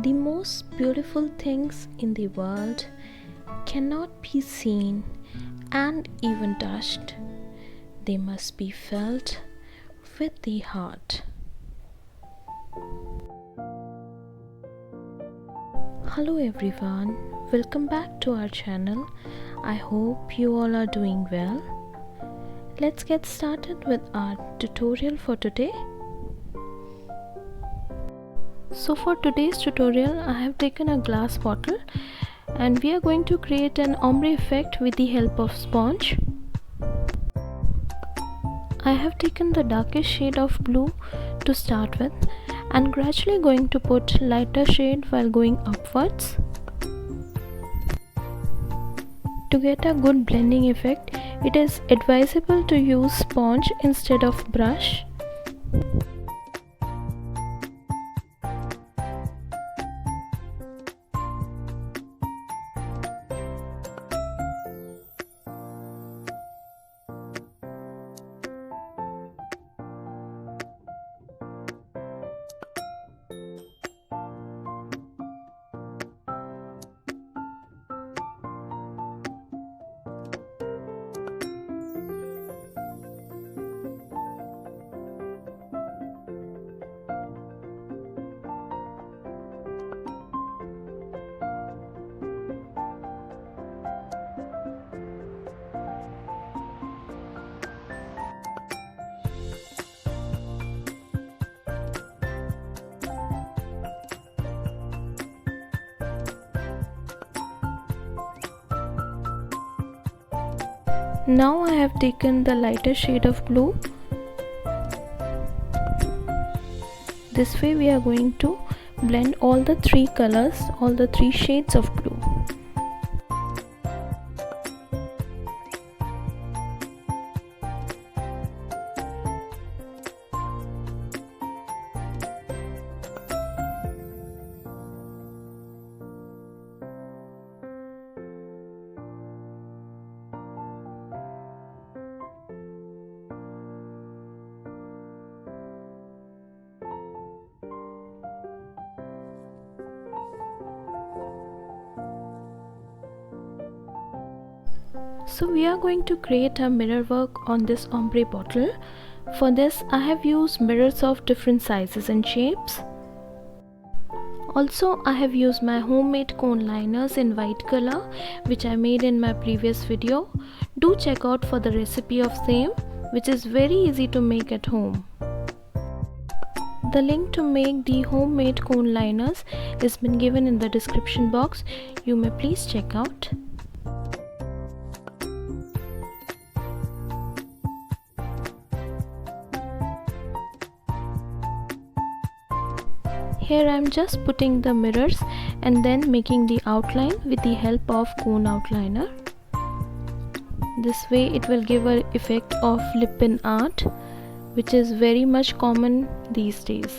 The most beautiful things in the world cannot be seen and even touched. They must be felt with the heart. Hello everyone, welcome back to our channel. I hope you all are doing well. Let's get started with our tutorial for today. So for today's tutorial, I have taken a glass bottle and we are going to create an ombre effect with the help of sponge. I have taken the darkest shade of blue to start with and gradually going to put lighter shade while going upwards. To get a good blending effect, it is advisable to use sponge instead of brush. Now I have taken the lighter shade of blue. This way we are going to blend all the three colors, all the three shades of blue. So we are going to create a mirror work on this ombre bottle. For this I have used mirrors of different sizes and shapes. Also I have used my homemade cone liners in white color which I made in my previous video. Do check out for the recipe of same, which is very easy to make at home. The link to make the homemade cone liners has been given in the description box. You may please check out. Here I am just putting the mirrors and then making the outline with the help of cone outliner. This way it will give an effect of lippan art, which is very much common these days.